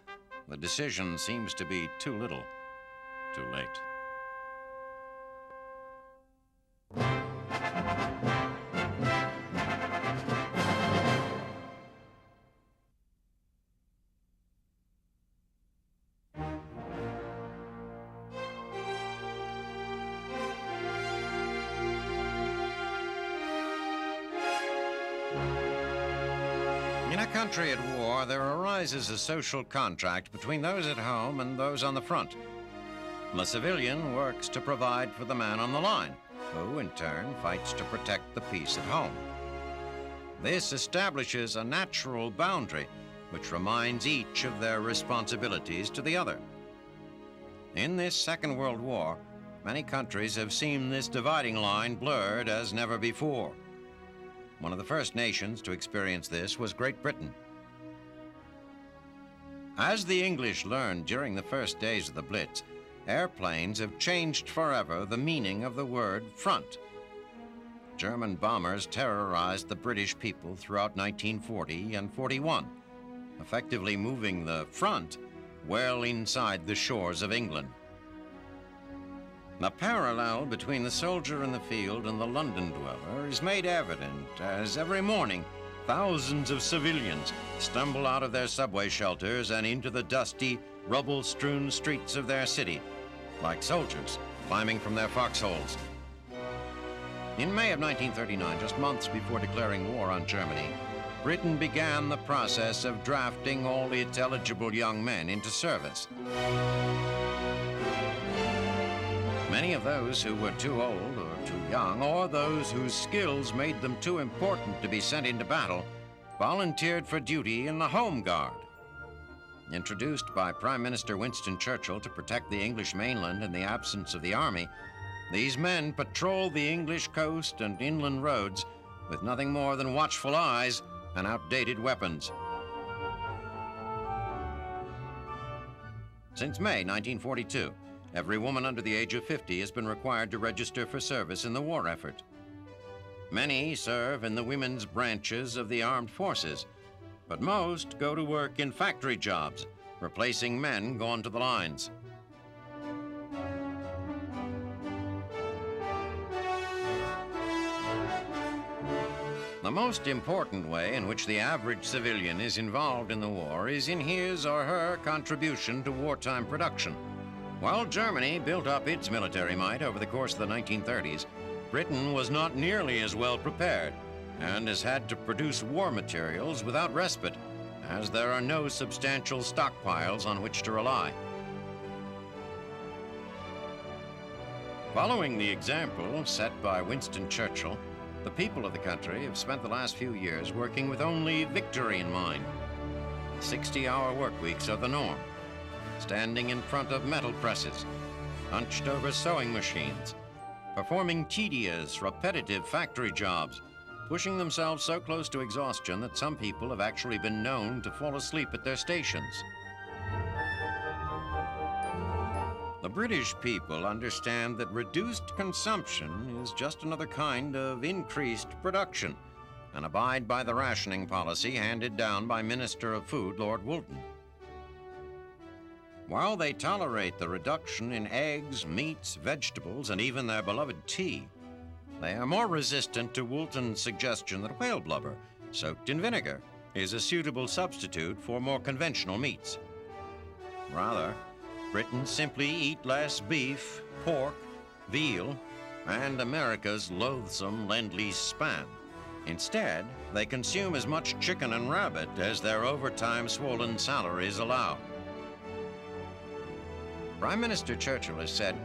the decision seems to be too little, too late. In a country at war, there arises a social contract between those at home and those on the front. The civilian works to provide for the man on the line, who in turn fights to protect the peace at home. This establishes a natural boundary which reminds each of their responsibilities to the other. In this Second World War, many countries have seen this dividing line blurred as never before. One of the first nations to experience this was Great Britain. As the English learned during the first days of the Blitz, airplanes have changed forever the meaning of the word front. German bombers terrorized the British people throughout 1940 and 41, effectively moving the front well inside the shores of England. The parallel between the soldier in the field and the London dweller is made evident as every morning thousands of civilians stumble out of their subway shelters and into the dusty, rubble-strewn streets of their city, like soldiers climbing from their foxholes. In May of 1939, just months before declaring war on Germany, Britain began the process of drafting all its eligible young men into service. Many of those who were too old or too young, or those whose skills made them too important to be sent into battle, volunteered for duty in the Home Guard. Introduced by Prime Minister Winston Churchill to protect the English mainland in the absence of the army, these men patrolled the English coast and inland roads with nothing more than watchful eyes and outdated weapons. Since May 1942, every woman under the age of 50 has been required to register for service in the war effort. Many serve in the women's branches of the armed forces, but most go to work in factory jobs, replacing men gone to the lines. The most important way in which the average civilian is involved in the war is in his or her contribution to wartime production. While Germany built up its military might over the course of the 1930s, Britain was not nearly as well prepared and has had to produce war materials without respite, as there are no substantial stockpiles on which to rely. Following the example set by Winston Churchill, the people of the country have spent the last few years working with only victory in mind. 60-hour work weeks are the norm, standing in front of metal presses, hunched over sewing machines, performing tedious, repetitive factory jobs, pushing themselves so close to exhaustion that some people have actually been known to fall asleep at their stations. The British people understand that reduced consumption is just another kind of increased production, and abide by the rationing policy handed down by Minister of Food Lord Woolton. While they tolerate the reduction in eggs, meats, vegetables, and even their beloved tea, they are more resistant to Woolton's suggestion that whale blubber, soaked in vinegar, is a suitable substitute for more conventional meats. Rather, Britons simply eat less beef, pork, veal, and America's loathsome Lend-Lease spam. Instead, they consume as much chicken and rabbit as their overtime swollen salaries allow. Prime Minister Churchill has said,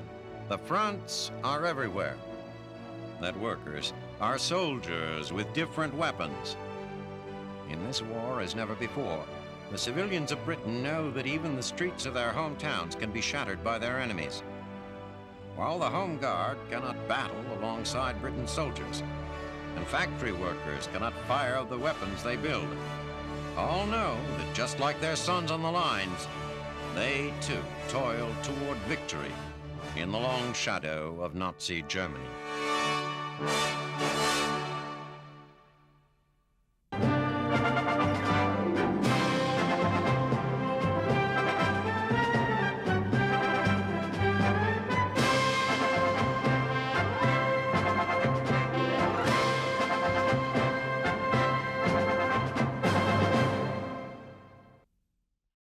"The fronts are everywhere," that workers are soldiers with different weapons. In this war, as never before, the civilians of Britain know that even the streets of their hometowns can be shattered by their enemies. While the Home Guard cannot battle alongside Britain's soldiers, and factory workers cannot fire the weapons they build, all know that just like their sons on the lines, they too toil toward victory in the long shadow of Nazi Germany.